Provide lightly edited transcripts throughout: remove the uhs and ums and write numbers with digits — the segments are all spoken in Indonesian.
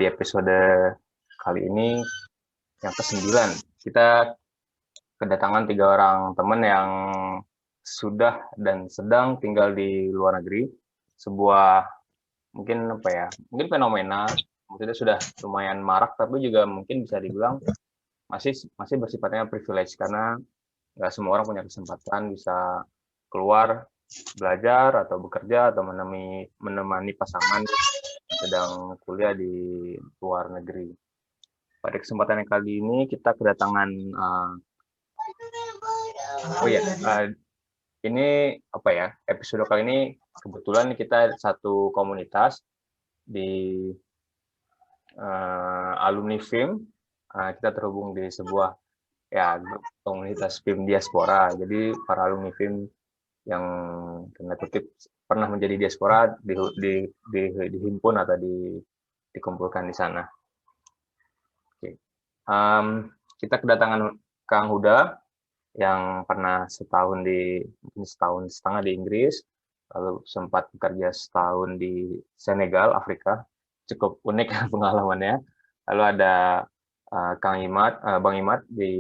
di episode kali ini yang ke-9. Kita kedatangan 3 orang teman yang sudah dan sedang tinggal di luar negeri. Sebuah mungkin fenomena, maksudnya sudah lumayan marak, tapi juga mungkin bisa dibilang masih bersifatnya privilege karena nggak semua orang punya kesempatan bisa keluar belajar atau bekerja atau menemani pasangan yang sedang kuliah di luar negeri. Pada kesempatan yang kali ini kita kedatangan ini episode kali ini kebetulan kita satu komunitas di alumni FIM. Kita terhubung di sebuah komunitas FIM diaspora. Jadi para alumni FIM yang tanda kutip pernah menjadi diaspora dihimpun atau dikumpulkan di sana. Oke. Kita kedatangan Kang Huda yang pernah setahun setengah di Inggris, lalu sempat bekerja setahun di Senegal, Afrika. Cukup unik pengalamannya. Lalu ada Bang Imad di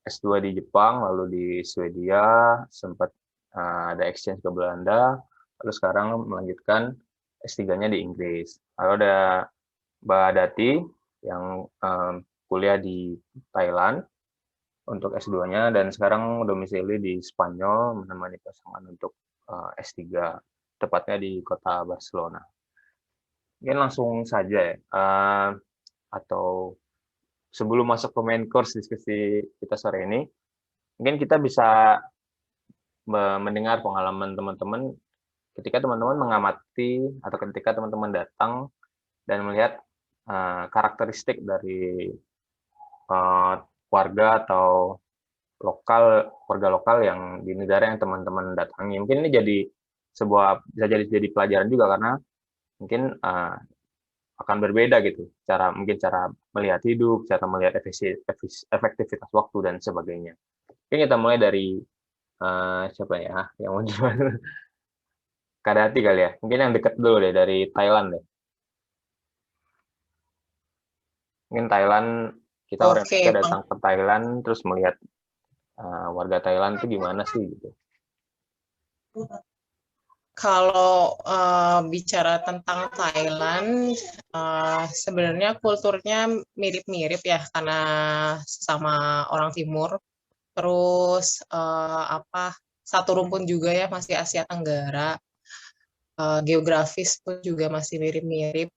S2 di Jepang, lalu di Swedia, sempat ada exchange ke Belanda, lalu sekarang melanjutkan S3-nya di Inggris. Lalu ada Mbak Dati yang kuliah di Thailand untuk S2-nya dan sekarang domisili di Spanyol menemani pasangan untuk S3, tepatnya di kota Barcelona. Mungkin langsung saja ya, atau sebelum masuk ke main course diskusi kita sore ini, mungkin kita bisa mendengar pengalaman teman-teman ketika teman-teman mengamati atau ketika teman-teman datang dan melihat karakteristik dari warga atau warga lokal yang di negara yang teman-teman datangi. Mungkin ini bisa jadi pelajaran juga karena mungkin akan berbeda gitu cara melihat hidup, cara melihat efektivitas waktu dan sebagainya. Mungkin kita mulai dari siapa ya yang mau gimana? Kak Dati kali ya, mungkin yang dekat dulu deh dari Thailand deh. Mungkin Thailand, kita orang Indonesia datang ke Thailand terus melihat warga Thailand itu gimana sih gitu. Kalau bicara tentang Thailand, sebenarnya kulturnya mirip-mirip ya karena sama orang Timur. Terus satu rumpun juga ya, masih Asia Tenggara. Geografis pun juga masih mirip-mirip.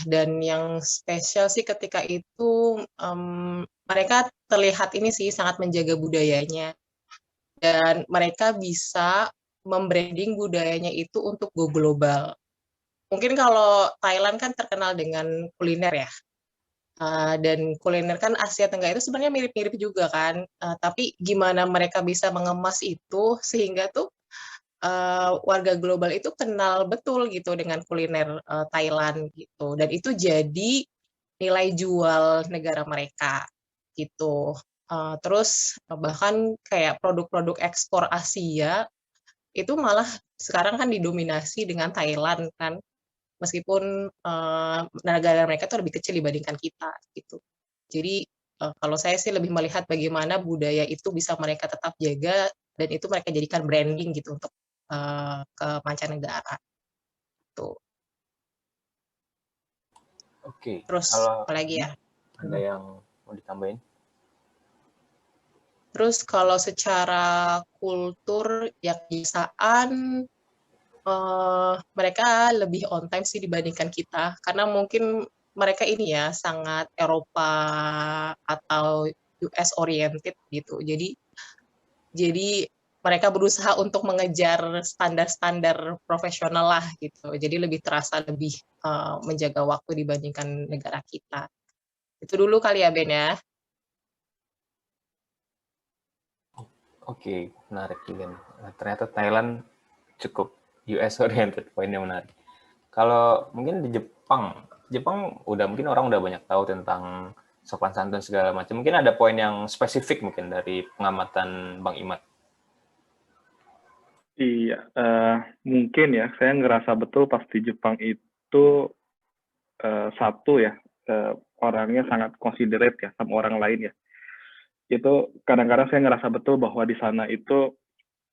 Dan yang spesial sih ketika itu mereka terlihat ini sih sangat menjaga budayanya. Dan mereka bisa membranding budayanya itu untuk go global. Mungkin kalau Thailand kan terkenal dengan kuliner ya, dan kuliner kan Asia Tenggara itu sebenarnya mirip-mirip juga kan, tapi gimana mereka bisa mengemas itu sehingga tuh warga global itu kenal betul gitu dengan kuliner Thailand gitu, dan itu jadi nilai jual negara mereka gitu. Terus bahkan kayak produk-produk ekspor Asia itu malah sekarang kan didominasi dengan Thailand kan, meskipun negara mereka itu lebih kecil dibandingkan kita gitu. Jadi kalau saya sih lebih melihat bagaimana budaya itu bisa mereka tetap jaga dan itu mereka jadikan branding gitu untuk ke mancanegara. Tuh. Oke. Terus apalagi ya? Ada yang mau ditambahin? Terus kalau secara kultur ya kebiasaan mereka lebih on time sih dibandingkan kita, karena mungkin mereka ini ya sangat Eropa atau US oriented gitu. Jadi mereka berusaha untuk mengejar standar-standar profesional lah gitu. Jadi lebih terasa lebih menjaga waktu dibandingkan negara kita. Itu dulu kali ya Ben ya. Oke, menarik juga. Ternyata Thailand cukup US oriented, poinnya menarik. Kalau mungkin di Jepang mungkin orang udah banyak tahu tentang sopan santun segala macam. Mungkin ada poin yang spesifik mungkin dari pengamatan Bang Imad. Iya, mungkin ya. Saya ngerasa betul pas di Jepang itu satu ya, orangnya sangat considerate ya sama orang lain ya. Itu kadang-kadang saya ngerasa betul bahwa di sana itu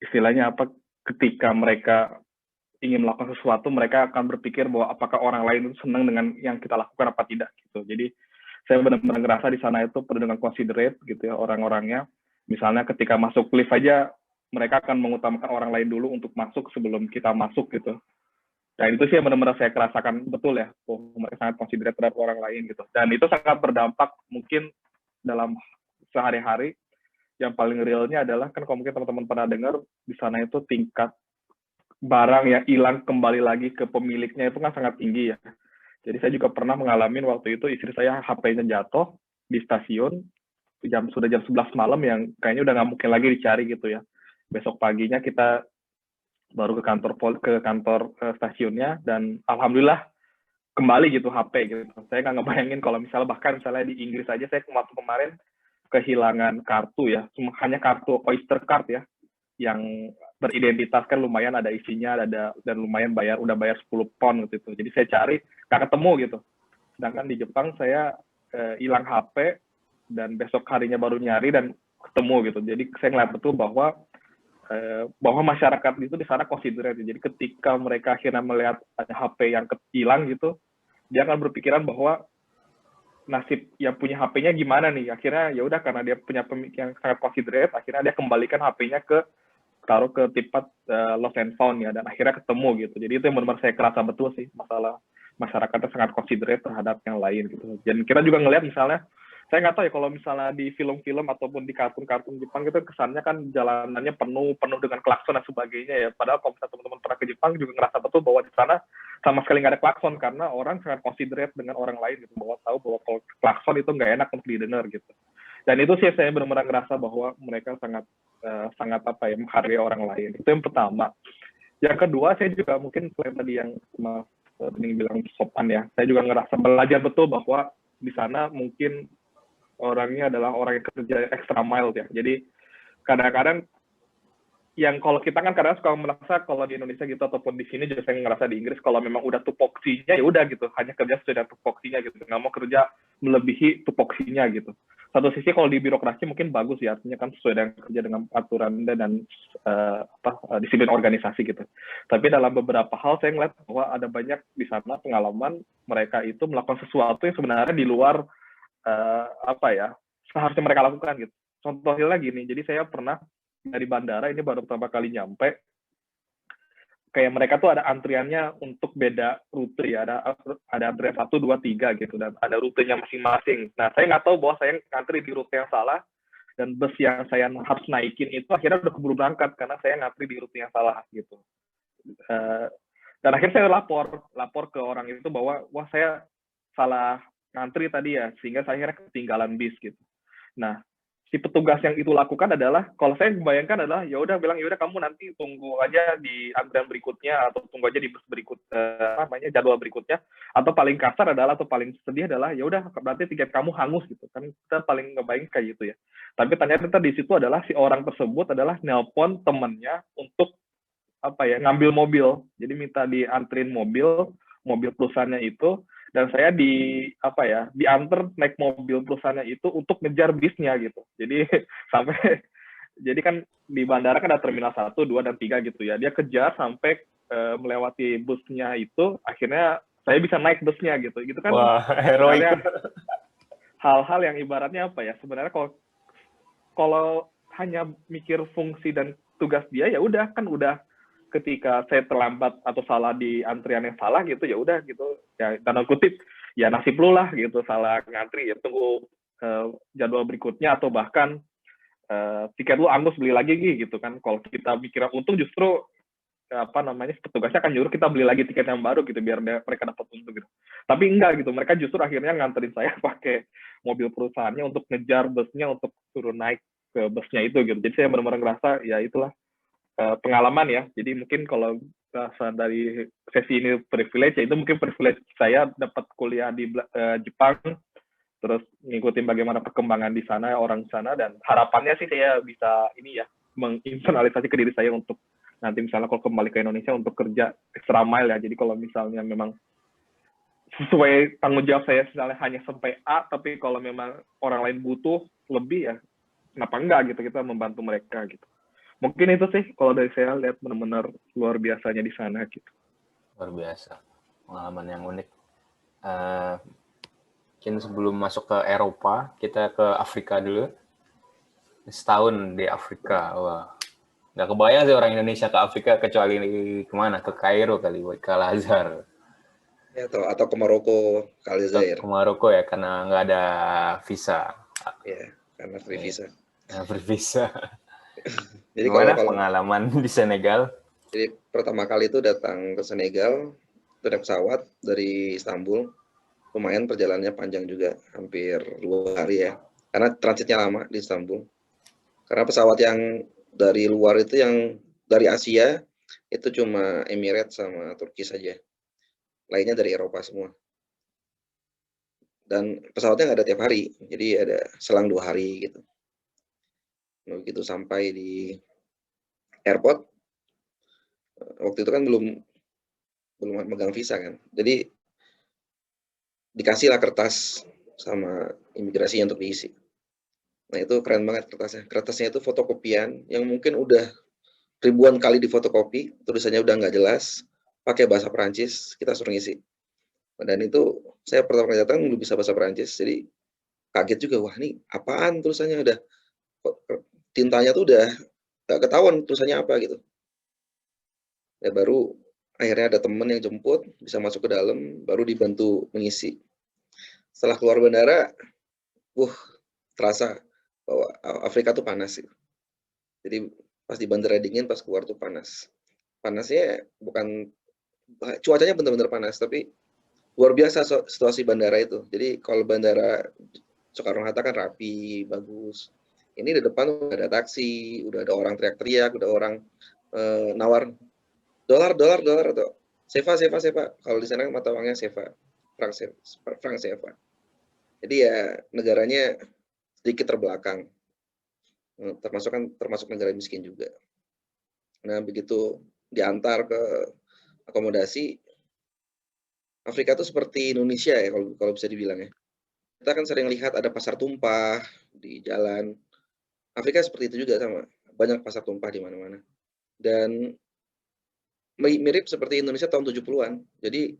istilahnya apa, ketika mereka ingin melakukan sesuatu, mereka akan berpikir bahwa apakah orang lain itu senang dengan yang kita lakukan apa tidak gitu. Jadi saya benar-benar ngerasa di sana itu penuh dengan considerate gitu ya orang-orangnya. Misalnya ketika masuk lift aja, mereka akan mengutamakan orang lain dulu untuk masuk sebelum kita masuk gitu. Dan itu sih yang benar-benar saya rasakan betul ya, mereka sangat considerate terhadap orang lain gitu. Dan itu sangat berdampak mungkin dalam sehari-hari. Yang paling realnya adalah, kan kalau mungkin teman-teman pernah dengar, di sana itu tingkat barang yang hilang kembali lagi ke pemiliknya itu kan sangat tinggi ya. Jadi saya juga pernah mengalami waktu itu istri saya HP-nya jatuh di stasiun, sudah jam 11 malam yang kayaknya udah nggak mungkin lagi dicari gitu ya. Besok paginya kita baru ke kantor stasiunnya, dan alhamdulillah kembali gitu HP gitu. Saya nggak ngebayangin kalau misalnya di Inggris aja, saya waktu kemarin kehilangan kartu ya, hanya kartu Oyster card ya, yang beridentitas kan lumayan ada isinya, dan lumayan udah bayar 10 pound gitu. Jadi saya cari nggak ketemu gitu. Sedangkan di Jepang saya hilang HP dan besok harinya baru nyari dan ketemu gitu. Jadi saya ngeliat betul bahwa masyarakat itu di sana considerate. Jadi ketika mereka akhirnya melihat ada HP yang hilang gitu, dia akan berpikiran bahwa nasib yang punya HP-nya gimana nih. Akhirnya ya udah, karena dia punya pemikiran yang sangat considerate, akhirnya dia kembalikan HP-nya taruh ke tempat lost and found ya, dan akhirnya ketemu gitu. Jadi itu yang benar-benar saya kerasa betul sih, masalah masyarakatnya sangat considerate terhadap yang lain gitu. Dan kita juga ngelihat misalnya, saya nggak tahu ya kalau misalnya di film-film ataupun di kartun-kartun Jepang gitu, kesannya kan jalanannya penuh dengan klakson dan sebagainya ya. Padahal kalau misalnya teman-teman pernah ke Jepang juga ngerasa betul bahwa di sana sama sekali nggak ada klakson, karena orang sangat considerate dengan orang lain gitu, bahwa tahu bahwa kalau klakson itu nggak enak untuk didengar gitu. Dan itu sih saya benar-benar ngerasa bahwa mereka sangat menghargai orang lain. Itu yang pertama. Yang kedua, saya juga mungkin selain tadi yang Mas Bening bilang sopan ya, saya juga ngerasa belajar betul bahwa di sana mungkin orangnya adalah orang yang kerja extra mile ya. Jadi kadang-kadang yang kalau kita kan kadang suka merasa kalau di Indonesia gitu ataupun di sini juga saya ngerasa di Inggris, kalau memang udah tupoksinya ya udah gitu, hanya kerja sesuai dengan tupoksinya gitu, nggak mau kerja melebihi tupoksinya gitu. Satu sisi kalau di birokrasi mungkin bagus ya, artinya kan sesuai dengan kerja dengan aturan dan disiplin organisasi gitu. Tapi dalam beberapa hal saya ngeliat bahwa ada banyak di sana pengalaman mereka itu melakukan sesuatu yang sebenarnya di luar seharusnya mereka lakukan gitu. Contohnya gini, jadi saya pernah dari bandara, ini baru pertama kali nyampe, kayak mereka tuh ada antriannya untuk beda rute ya, ada antrian 1, 2, 3 gitu, dan ada rutenya masing-masing. Nah, saya nggak tahu bahwa saya ngantri di rute yang salah, dan bus yang saya harus naikin itu akhirnya udah keburu berangkat, karena saya ngantri di rute yang salah gitu. Dan akhirnya saya lapor ke orang itu bahwa, wah saya salah ngantri tadi ya, sehingga saya akhirnya ketinggalan bis gitu. Nah, si petugas yang itu lakukan adalah, kalau saya membayangkan adalah, ya udah bilang, ya udah kamu nanti tunggu aja di antrian berikutnya, atau tunggu aja di bus jadwal berikutnya, atau paling kasar adalah, atau paling sedih adalah, ya udah berarti tiket kamu hangus gitu kan, kita paling ngebayangin kayak gitu ya. Tapi ternyata di situ adalah si orang tersebut adalah nelpon temennya untuk ngambil mobil, jadi minta diantrin mobil perusahaannya itu, dan saya diantar naik mobil perusahaannya itu untuk ngejar bisnya gitu. Jadi jadi kan di bandara kan ada terminal 1, 2, dan 3 gitu ya. Dia kejar sampai melewati busnya itu, akhirnya saya bisa naik busnya gitu. Gitu kan. Wah, heroik. Hal-hal yang ibaratnya sebenarnya kalau hanya mikir fungsi dan tugas dia, ya udah kan udah, ketika saya terlambat atau salah di antrian yang salah gitu, ya udah gitu ya, tanda kutip ya nasib lu lah gitu, salah ngantri ya, tunggu jadwal berikutnya, atau bahkan tiket lu angus, beli lagi gitu kan. Kalau kita mikir untung, justru petugasnya akan nyuruh kita beli lagi tiket yang baru gitu, biar mereka dapat untung gitu. Tapi enggak gitu, mereka justru akhirnya nganterin saya pakai mobil perusahaannya untuk ngejar busnya, untuk turun naik ke busnya itu gitu. Jadi saya benar-benar ngerasa ya itulah pengalaman ya. Jadi mungkin kalau dari sesi ini privilege, ya itu mungkin privilege saya dapat kuliah di Jepang, terus ngikutin bagaimana perkembangan di sana, orang di sana, dan harapannya sih saya bisa menginternalisasi ke diri saya untuk nanti misalnya kalau kembali ke Indonesia untuk kerja extra mile ya. Jadi kalau misalnya memang sesuai tanggung jawab saya misalnya hanya sampai A, tapi kalau memang orang lain butuh lebih ya kenapa enggak gitu, kita membantu mereka gitu. Mungkin itu sih kalau dari saya lihat benar-benar luar biasanya di sana gitu. Luar biasa. Pengalaman yang unik. Eh, Mungkin sebelum masuk ke Eropa, kita ke Afrika dulu. Setahun di Afrika. Wah, nggak kebayang sih orang Indonesia ke Afrika kecuali kemana? Ke Kairo kali, buat ke Al-Azhar. Ya, atau ke Maroko, ke Atau Aljazair. ke Maroko ya, karena nggak ada visa. Ya, karena free visa. Bervisa. Jadi Gimana kalau pengalaman di Senegal? jadi pertama kali itu datang ke Senegal, itu naik pesawat dari Istanbul. Lumayan perjalanannya panjang juga, hampir 2 hari ya. Karena transitnya lama di Istanbul. Karena pesawat yang dari luar itu yang dari Asia itu cuma Emirates sama Turki saja. Lainnya dari Eropa semua. Dan pesawatnya nggak ada tiap hari, jadi ada selang 2 hari gitu. Begitu sampai di airport, waktu itu kan belum megang visa kan, jadi dikasihlah kertas sama imigrasi untuk diisi. Nah itu keren banget kertasnya. Kertasnya itu fotokopian yang mungkin udah ribuan kali difotokopi, tulisannya udah nggak jelas, pakai bahasa Perancis, kita suruh ngisi. Dan itu saya pertama kali datang belum bisa bahasa Perancis, jadi kaget juga, wah ini apaan tulisannya, udah tintanya tuh udah nggak ketahuan tulisannya apa gitu. Ya baru akhirnya ada temen yang jemput, bisa masuk ke dalam, baru dibantu mengisi. Setelah keluar bandara, terasa bahwa Afrika tuh panas gitu. Jadi pas di bandara dingin, pas keluar tuh panas. Panasnya bukan, cuacanya benar-benar panas, tapi luar biasa situasi bandara itu. Jadi kalau bandara Soekarno-Hatta kan rapi, bagus. Ini di depan udah ada taksi, udah ada orang teriak-teriak, udah orang nawar dolar atau seva. Kalau di sana mata uangnya seva, franc seva. Jadi ya negaranya sedikit terbelakang, termasuk negara miskin juga. Nah begitu diantar ke akomodasi, Afrika itu seperti Indonesia ya kalau bisa dibilang ya. Kita kan sering lihat ada pasar tumpah di jalan. Afrika seperti itu juga sama, banyak pasar tumpah di mana-mana. Dan mirip seperti Indonesia tahun 70-an. Jadi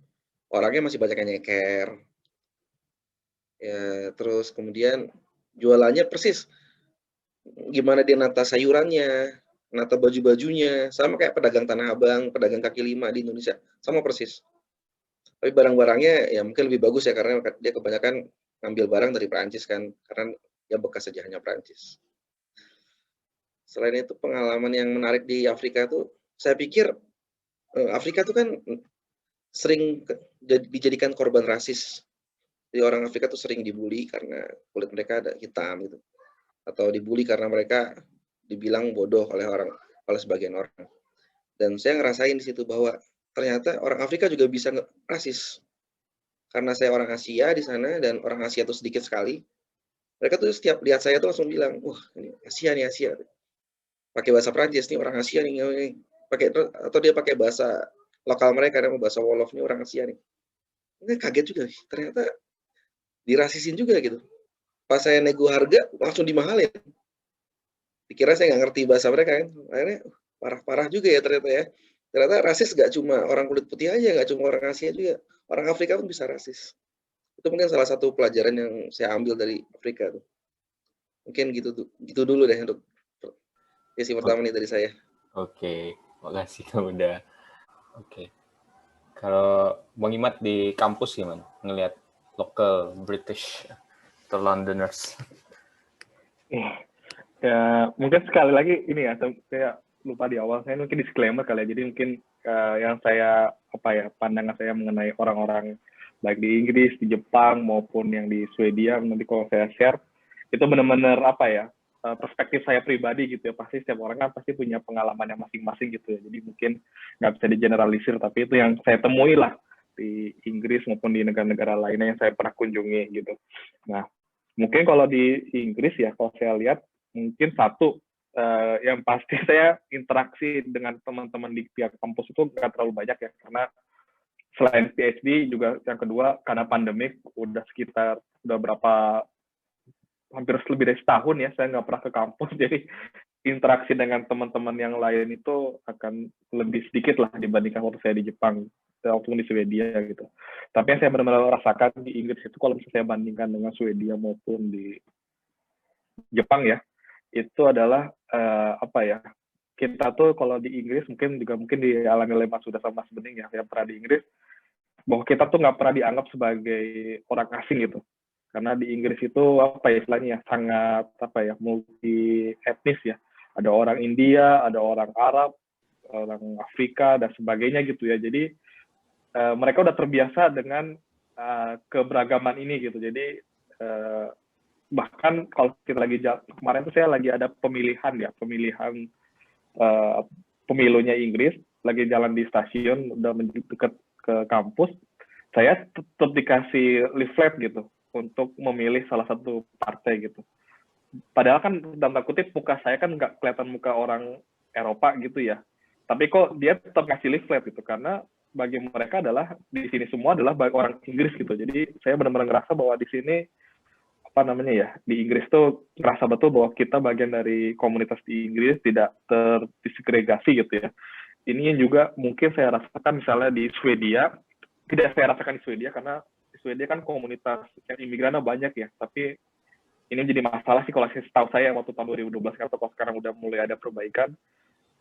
orangnya masih banyak yang nyeker. Ya, terus kemudian jualannya persis gimana dia nata sayurannya, nata baju-bajunya, sama kayak pedagang Tanah Abang, pedagang kaki lima di Indonesia, sama persis. Tapi barang-barangnya ya mungkin lebih bagus ya, karena dia kebanyakan ngambil barang dari Perancis kan, karena ya bekas sejarahnya Perancis. Selain itu pengalaman yang menarik di Afrika tuh, saya pikir Afrika tuh kan sering dijadikan korban rasis. Jadi orang Afrika tuh sering dibully karena kulit mereka ada hitam gitu, atau dibully karena mereka dibilang bodoh oleh sebagian orang. Dan saya ngerasain di situ bahwa ternyata orang Afrika juga bisa rasis. Karena saya orang Asia di sana dan orang Asia tuh sedikit sekali. Mereka tuh setiap lihat saya tuh langsung bilang, wah ini Asia nih Asia. Pakai bahasa Prancis nih orang Asia nih. Atau dia pakai bahasa lokal mereka, namanya bahasa Wolof nih orang Asia nih. Ini kaget juga, ternyata dirasisin juga gitu. Pas saya nego harga langsung dimahalin. Dikira saya nggak ngerti bahasa mereka kan. Akhirnya parah-parah juga ya ternyata ya. Ternyata rasis nggak cuma orang kulit putih aja, nggak cuma orang Asia juga. Orang Afrika pun bisa rasis. Itu mungkin salah satu pelajaran yang saya ambil dari Afrika tuh. Mungkin gitu dulu deh untuk sesi pertama nih dari saya. Oke, makasih kamu udah. Oke. Kalau Bang Imat di kampus gimana? Ngelihat local British atau Londoners? Ya mungkin sekali lagi ini ya, saya lupa di awal, saya mungkin disclaimer kali ya. Jadi mungkin yang saya pandangan saya mengenai orang-orang baik di Inggris, di Jepang maupun yang di Swedia, nanti kalau saya share itu benar-benar perspektif saya pribadi gitu ya. Pasti setiap orang kan pasti punya pengalaman yang masing-masing gitu ya. Jadi mungkin nggak bisa digeneralisir, tapi itu yang saya temui lah di Inggris maupun di negara-negara lainnya yang saya pernah kunjungi gitu. Nah mungkin kalau di Inggris ya, kalau saya lihat mungkin satu yang pasti saya interaksi dengan teman-teman di pihak kampus itu nggak terlalu banyak ya, karena selain PhD juga yang kedua karena pandemik udah berapa hampir lebih dari setahun ya saya nggak pernah ke kampus, jadi interaksi dengan teman-teman yang lain itu akan lebih sedikit lah dibandingkan waktu saya di Jepang, waktu di Swedia gitu. Tapi yang saya benar-benar rasakan di Inggris itu kalau misalnya saya bandingkan dengan Swedia maupun di Jepang ya, itu adalah apa ya, kita tuh kalau di Inggris mungkin dialami oleh Mas Huda sama Mas Bening ya yang pernah di Inggris, bahwa kita tuh nggak pernah dianggap sebagai orang asing gitu. Karena di Inggris itu apa ya istilahnya sangat apa ya multi etnis ya. Ada orang India, ada orang Arab, orang Afrika dan sebagainya gitu ya. Jadi mereka udah terbiasa dengan keberagaman ini gitu. Jadi bahkan kalau kita lagi kemarin tuh saya lagi ada pemilihan pemilunya Inggris, lagi jalan di stasiun udah dekat ke kampus, saya tetap dikasih leaflet gitu untuk memilih salah satu partai gitu. Padahal kan dalam tanda kutip muka saya kan nggak kelihatan muka orang Eropa gitu ya. Tapi kok dia tetap ngasih leaflet gitu karena bagi mereka adalah di sini semua adalah orang Inggris gitu. Jadi saya benar-benar ngerasa bahwa di sini apa namanya ya di Inggris tuh ngerasa betul bahwa kita bagian dari komunitas di Inggris tidak terdisegregasi gitu ya. Ini juga mungkin saya rasakan misalnya di Swedia, tidak saya rasakan di Swedia karena Swedia kan komunitas yang imigrannya banyak ya, tapi ini jadi masalah sih kalau setahu saya waktu tahun 2012 atau kalau sekarang udah mulai ada perbaikan,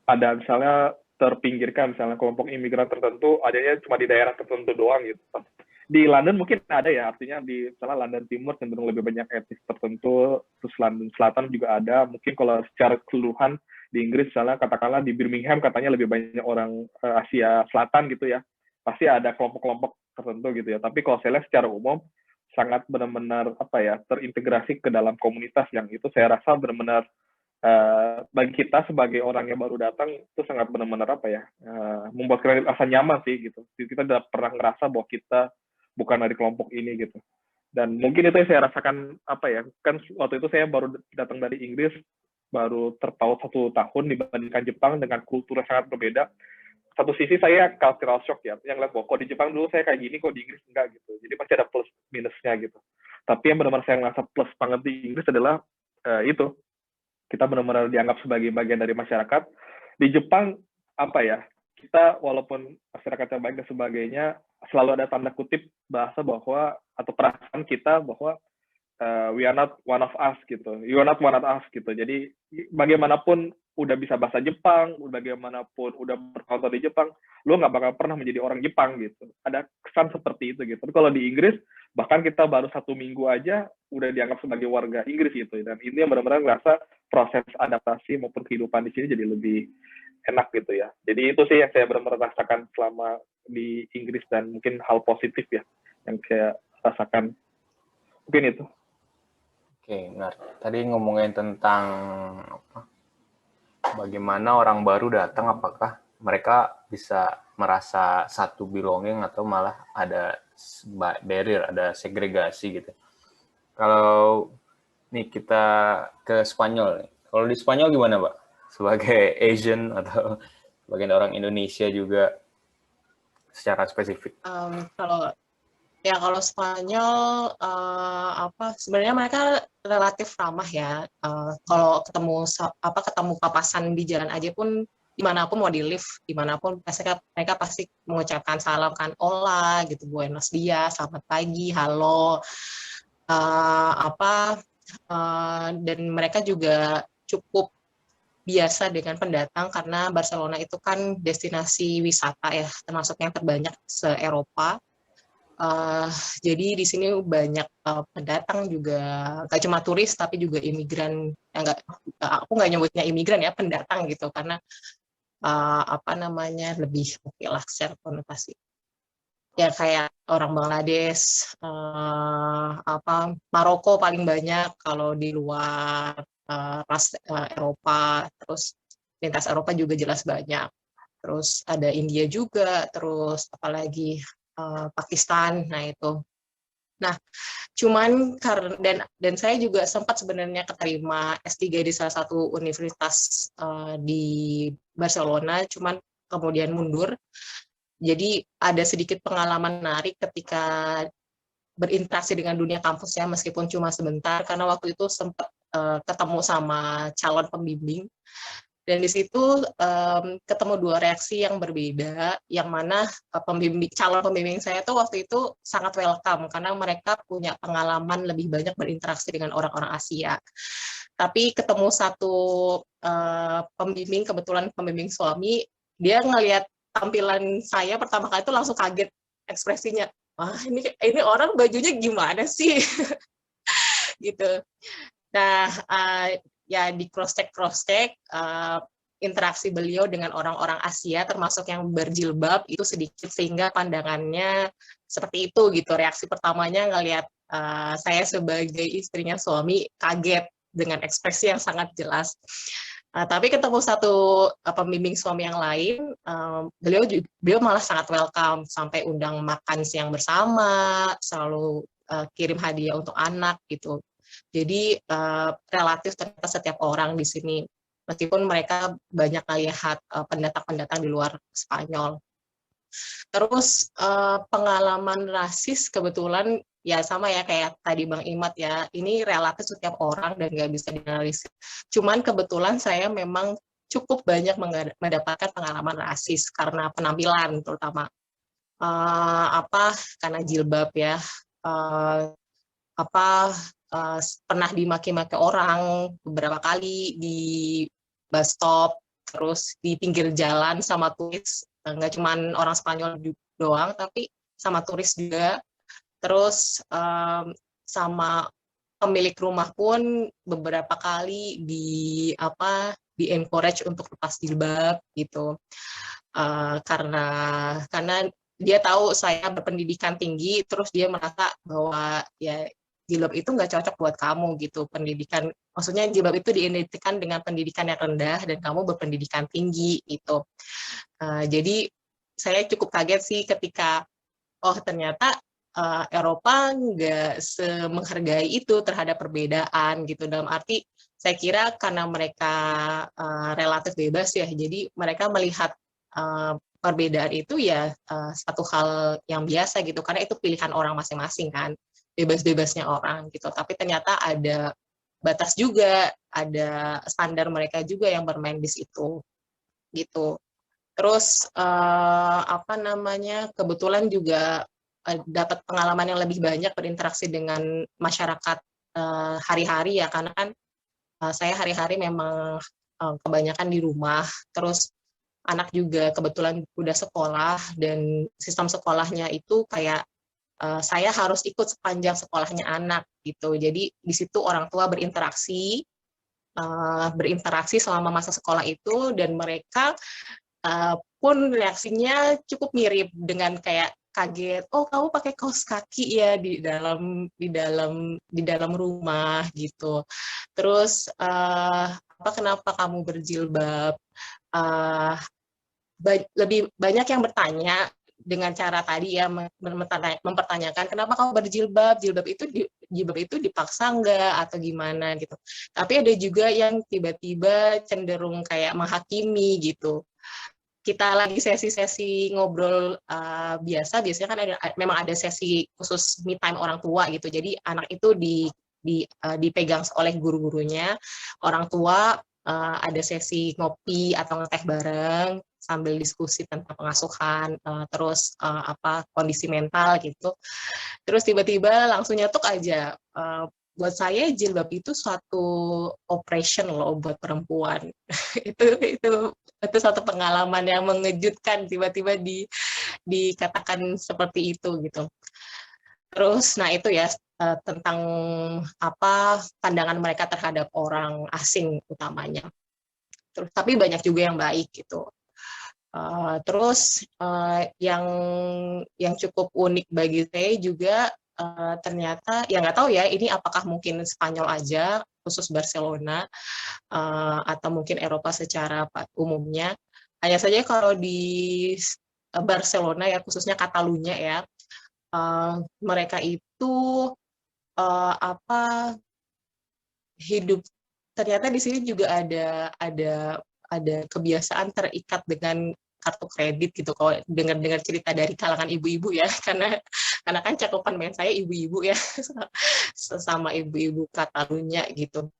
ada misalnya terpinggirkan misalnya kelompok imigran tertentu adanya cuma di daerah tertentu doang gitu. Di London mungkin ada ya, artinya di misalnya London Timur cenderung lebih banyak etnis tertentu, terus London Selatan juga ada, mungkin kalau secara keseluruhan di Inggris misalnya katakanlah di Birmingham katanya lebih banyak orang Asia Selatan gitu ya, pasti ada kelompok-kelompok tertentu gitu ya. Tapi kalau saya lihat secara umum sangat benar-benar apa ya terintegrasi ke dalam komunitas yang itu saya rasa benar-benar bagi kita sebagai orang yang baru datang itu sangat benar-benar apa ya membuat kita rasa nyaman sih gitu. Kita tidak pernah ngerasa bahwa kita bukan dari kelompok ini gitu. Dan mungkin itu yang saya rasakan apa ya kan waktu itu saya baru datang dari Inggris baru terpaut 1 tahun dibandingkan Jepang dengan kultur yang sangat berbeda. Satu sisi saya cultural shock ya, yang lihat bahwa kok di Jepang dulu saya kayak gini, kok di Inggris enggak gitu. Jadi pasti ada plus minusnya gitu. Tapi yang benar-benar saya ngerasa plus banget di Inggris adalah itu kita benar-benar dianggap sebagai bagian dari masyarakat. Di Jepang apa ya, kita walaupun masyarakat yang baik dan sebagainya selalu ada tanda kutip bahasa bahwa atau perasaan kita bahwa we are not one of us gitu, you are not one of us gitu. Jadi bagaimanapun udah bisa bahasa Jepang, bagaimanapun udah berkantor di Jepang, lo nggak bakal pernah menjadi orang Jepang gitu. Ada kesan seperti itu gitu. Tapi kalau di Inggris, bahkan kita baru 1 minggu aja udah dianggap sebagai warga Inggris gitu. Dan ini yang benar-benar ngerasa proses adaptasi maupun kehidupan di sini jadi lebih enak gitu ya. Jadi itu sih yang saya benar-benar rasakan selama di Inggris dan mungkin hal positif ya yang saya rasakan. Mungkin itu. Oke, benar. Tadi ngomongin tentang bagaimana orang baru datang, apakah mereka bisa merasa satu belonging atau malah ada barrier, ada segregasi gitu. Kalau nih kita ke Spanyol, kalau di Spanyol gimana Pak? Sebagai Asian atau sebagai orang Indonesia juga secara spesifik? Kalau Spanyol sebenarnya mereka relatif ramah ya. Kalau ketemu papasan di jalan aja pun dimanapun mau di lift dimanapun mereka pasti mengucapkan salam kan, hola gitu, buenos dias, selamat pagi, halo, dan mereka juga cukup biasa dengan pendatang karena Barcelona itu kan destinasi wisata ya, termasuk yang terbanyak se-Eropa. Jadi di sini banyak pendatang juga, gak cuma turis tapi juga imigran. Aku nggak nyebutnya imigran ya, pendatang gitu karena lebih oke lah secara konotasi. Ya kayak orang Bangladesh, Maroko paling banyak kalau di luar ras Eropa, terus lintas Eropa juga jelas banyak. Terus ada India juga, terus apalagi Pakistan. Nah itu. Nah, cuman dan saya juga sempat sebenarnya keterima S3 di salah satu universitas di Barcelona, cuman kemudian mundur. Jadi ada sedikit pengalaman menarik ketika berinteraksi dengan dunia kampus ya, meskipun cuma sebentar, karena waktu itu sempat ketemu sama calon pembimbing. Dan di situ ketemu dua reaksi yang berbeda, yang mana calon pembimbing saya tuh waktu itu sangat welcome, karena mereka punya pengalaman lebih banyak berinteraksi dengan orang-orang Asia. Tapi ketemu satu pembimbing, kebetulan pembimbing suami, dia ngelihat tampilan saya pertama kali itu langsung kaget ekspresinya. Wah, ini orang bajunya gimana sih? Gitu. Nah, ya di cross check interaksi beliau dengan orang-orang Asia termasuk yang berjilbab itu sedikit, sehingga pandangannya seperti itu gitu. Reaksi pertamanya ngelihat saya sebagai istrinya suami kaget dengan ekspresi yang sangat jelas. Tapi ketemu satu pembimbing suami yang lain, beliau malah sangat welcome, sampai undang makan siang bersama, selalu kirim hadiah untuk anak gitu. Jadi relatif ternyata setiap orang di sini, meskipun mereka banyak melihat pendatang-pendatang di luar Spanyol. Terus pengalaman rasis kebetulan ya sama ya kayak tadi Bang Imad ya, ini relatif setiap orang dan nggak bisa dianalisis. Cuman kebetulan saya memang cukup banyak mendapatkan pengalaman rasis karena penampilan terutama. Karena jilbab ya, pernah dimaki-maki orang beberapa kali di bus stop, terus di pinggir jalan sama turis, nggak cuma orang Spanyol doang, tapi sama turis juga. Terus sama pemilik rumah pun beberapa kali di encourage untuk lepas jilbab gitu, karena dia tahu saya berpendidikan tinggi, terus dia merasa bahwa ya jilbab itu nggak cocok buat kamu gitu, pendidikan, maksudnya jilbab itu diidentikan dengan pendidikan yang rendah dan kamu berpendidikan tinggi gitu. Jadi saya cukup kaget sih ketika ternyata Eropa nggak menghargai itu terhadap perbedaan gitu, dalam arti saya kira karena mereka relatif bebas ya, jadi mereka melihat perbedaan itu ya satu hal yang biasa gitu, karena itu pilihan orang masing-masing kan, bebas-bebasnya orang gitu. Tapi ternyata ada batas juga, ada standar mereka juga yang bermain di situ gitu. Terus kebetulan juga dapat pengalaman yang lebih banyak berinteraksi dengan masyarakat hari-hari ya, karena kan saya hari-hari memang kebanyakan di rumah, terus anak juga kebetulan udah sekolah, dan sistem sekolahnya itu kayak saya harus ikut sepanjang sekolahnya anak gitu. Jadi di situ orang tua berinteraksi selama masa sekolah itu, dan mereka pun reaksinya cukup mirip dengan kayak kaget, oh kamu pakai kaos kaki ya di dalam rumah gitu. Terus kenapa kamu berjilbab? Lebih banyak yang bertanya dengan cara tadi ya, mempertanyakan kenapa kamu berjilbab, jilbab itu dipaksa nggak atau gimana gitu. Tapi ada juga yang tiba-tiba cenderung kayak menghakimi gitu. Kita lagi sesi-sesi ngobrol biasanya kan memang ada sesi khusus me time orang tua gitu. Jadi anak itu dipegang oleh guru-gurunya, orang tua ada sesi ngopi atau ngeteh bareng sambil diskusi tentang pengasuhan, terus kondisi mental gitu. Terus tiba-tiba langsung nyetuk aja, buat saya jilbab itu suatu operation loh buat perempuan. itu satu pengalaman yang mengejutkan, tiba-tiba dikatakan seperti itu gitu. Terus nah itu ya tentang pandangan mereka terhadap orang asing utamanya. Terus tapi banyak juga yang baik gitu. Terus yang cukup unik bagi saya juga ternyata ya nggak tahu ya ini apakah mungkin Spanyol aja khusus Barcelona atau mungkin Eropa secara umumnya. Hanya saja kalau di Barcelona ya, khususnya Catalunya ya, mereka itu hidup, ternyata di sini juga ada kebiasaan terikat dengan kartu kredit gitu kalau dengar cerita dari kalangan ibu-ibu ya, karena kan cakupan main saya ibu-ibu ya, sama ibu-ibu Catalunya gitu.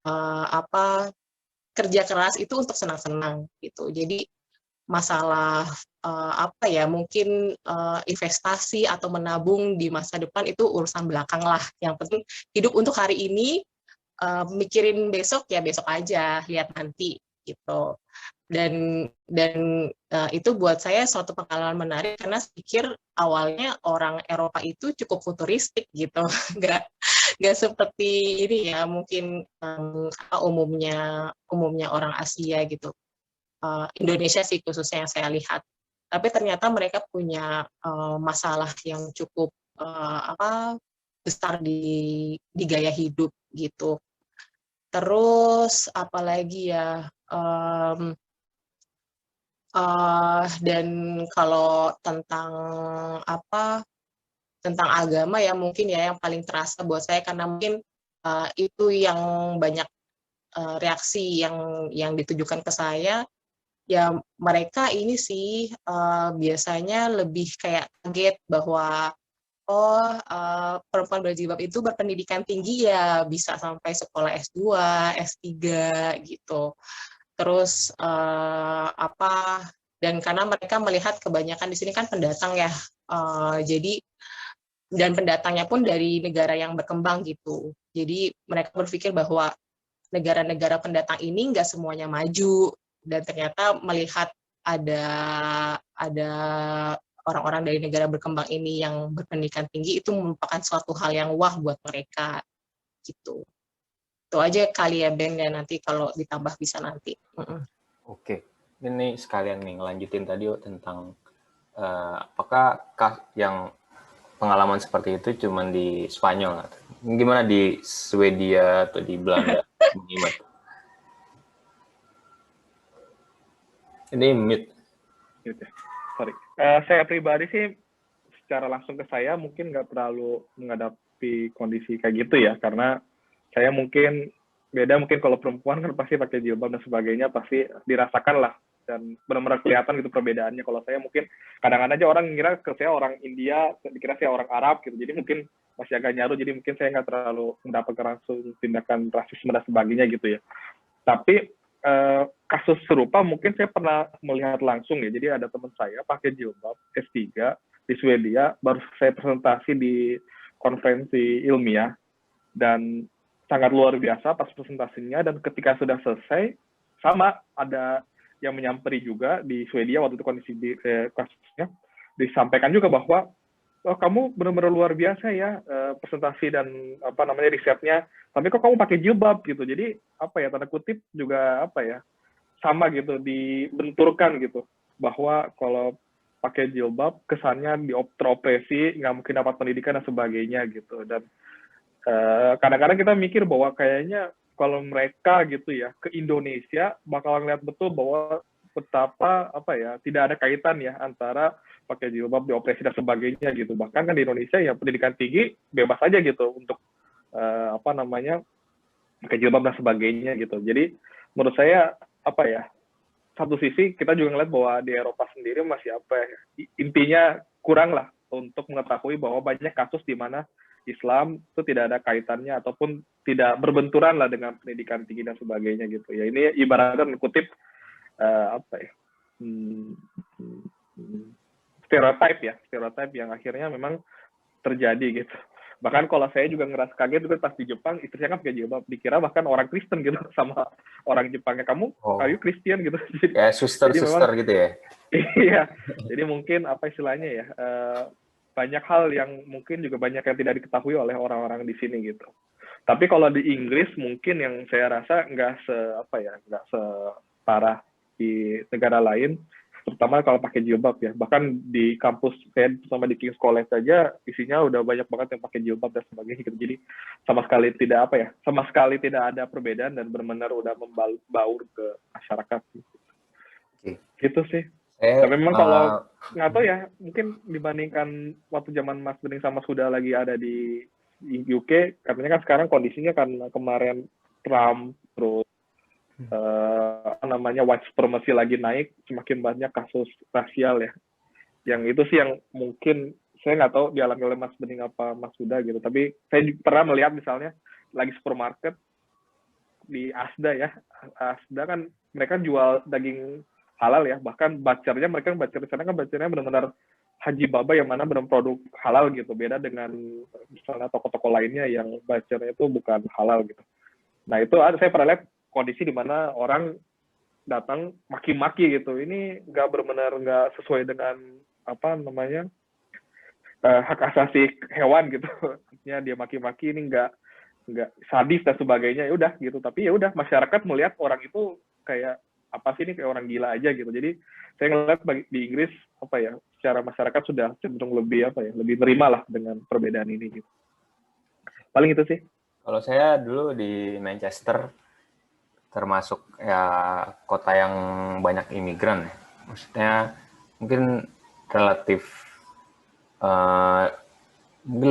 Apa kerja keras itu untuk senang-senang gitu. Jadi masalah apa ya, mungkin investasi atau menabung di masa depan itu urusan belakang lah. Yang penting hidup untuk hari ini, mikirin besok ya besok aja, lihat nanti gitu. Dan itu buat saya suatu pengalaman menarik karena saya pikir awalnya orang Eropa itu cukup futuristik gitu, nggak seperti ini ya mungkin umumnya orang Asia gitu. Indonesia sih khususnya yang saya lihat. Tapi ternyata mereka punya masalah yang cukup besar di gaya hidup gitu. Terus apalagi ya, dan kalau tentang tentang agama ya mungkin ya yang paling terasa buat saya karena mungkin itu yang banyak reaksi yang ditujukan ke saya. Ya mereka ini sih biasanya lebih kayak kaget bahwa perempuan berjilbab itu berpendidikan tinggi ya bisa sampai sekolah S2, S3 gitu. Terus dan karena mereka melihat kebanyakan di sini kan pendatang ya, jadi dan pendatangnya pun dari negara yang berkembang gitu. Jadi mereka berpikir bahwa negara-negara pendatang ini nggak semuanya maju, dan ternyata melihat ada orang-orang dari negara berkembang ini yang berpendidikan tinggi itu merupakan suatu hal yang wah buat mereka gitu. Itu aja kali ya Ben, ya nanti kalau ditambah bisa nanti. Oke, ini sekalian nih ngelanjutin tadi tentang apakah yang pengalaman seperti itu cuma di Spanyol atau gimana di Swedia atau di Belanda? Gimana? Ini mute. Sorry. Saya pribadi sih secara langsung ke saya mungkin nggak terlalu menghadapi kondisi kayak gitu ya, karena saya mungkin beda, mungkin kalau perempuan kan pasti pakai jilbab dan sebagainya pasti dirasakan lah dan benar-benar kelihatan gitu perbedaannya. Kalau saya mungkin kadang-kadang aja orang ngira ke saya orang India, dikira saya orang Arab gitu, jadi mungkin masih agak nyaru, jadi mungkin saya nggak terlalu mendapatkan langsung tindakan rasisme dan sebagainya gitu ya. Tapi kasus serupa mungkin saya pernah melihat langsung ya. Jadi ada teman saya pakai jilbab S3 di Swedia, baru saya presentasi di konferensi ilmiah dan sangat luar biasa pas presentasinya, dan ketika sudah selesai sama ada yang menyamperi juga di Swedia waktu itu kondisi kasusnya, disampaikan juga bahwa kamu benar-benar luar biasa ya presentasi dan risetnya, tapi kok kamu pakai jilbab gitu. Jadi tanda kutip juga sama gitu, dibenturkan gitu bahwa kalau pakai jilbab kesannya teropresi, nggak mungkin dapat pendidikan dan sebagainya gitu. Dan kadang-kadang kita mikir bahwa kayaknya kalau mereka gitu ya ke Indonesia bakal ngeliat betul bahwa betapa tidak ada kaitan ya antara pakai jilbab, diopresi dan sebagainya gitu. Bahkan kan di Indonesia ya pendidikan tinggi bebas aja gitu untuk pakai jilbab dan sebagainya gitu. Jadi menurut saya satu sisi kita juga ngeliat bahwa di Eropa sendiri masih intinya kurang lah untuk mengetahui bahwa banyak kasus di mana Islam itu tidak ada kaitannya ataupun tidak berbenturan lah dengan pendidikan tinggi dan sebagainya gitu ya. Ini ibaratnya mengutip stereotip yang akhirnya memang terjadi gitu. Bahkan kalau saya juga ngerasa kaget juga pas di Jepang, istrinya kan pakai jilbab, dikira bahkan orang Kristen gitu sama orang Jepangnya, kamu kayu Kristen gitu. Jadi, ya suster gitu ya. Iya. Jadi mungkin istilahnya ya, banyak hal yang mungkin juga banyak yang tidak diketahui oleh orang-orang di sini gitu. Tapi kalau di Inggris mungkin yang saya rasa nggak separah di negara lain, terutama kalau pakai jilbab ya. Bahkan di kampus saya sama di King's College saja isinya udah banyak banget yang pakai jilbab dan sebagainya gitu. Jadi sama sekali tidak ada perbedaan dan benar-benar udah membaur ke masyarakat gitu. Gitu sih. Tapi memang kalau nggak tahu ya, mungkin dibandingkan waktu zaman Mas Bening sama Sudah lagi ada di UK, katanya kan sekarang kondisinya kan kemarin Trump terus apa namanya, white supremacy lagi naik, semakin banyak kasus rasial ya. Yang itu sih yang mungkin saya nggak tahu dialami oleh Mas Bening apa Mas Huda gitu. Tapi saya pernah melihat misalnya lagi supermarket di Asda ya. Asda kan mereka jual daging halal ya. Bahkan bacarnya mereka bacar di sana kan bacarnya benar-benar Haji Baba yang mana berproduk halal gitu. Beda dengan misalnya toko-toko lainnya yang bacarnya itu bukan halal gitu. Nah itu saya pernah lihat kondisi di mana orang datang maki-maki gitu. Ini nggak benar-benar nggak sesuai dengan apa namanya hak asasi hewan gitu. Artinya dia maki-maki ini nggak sadis dan sebagainya, ya udah gitu. Tapi ya udah masyarakat melihat orang itu kayak apa sih, ini kayak orang gila aja gitu. Jadi saya ngeliat di Inggris apa ya, secara masyarakat sudah cenderung lebih apa ya, lebih nerima lah dengan perbedaan ini gitu. Paling itu sih. Kalau saya dulu di Manchester, termasuk ya kota yang banyak imigran ya. Maksudnya mungkin relatif mungkin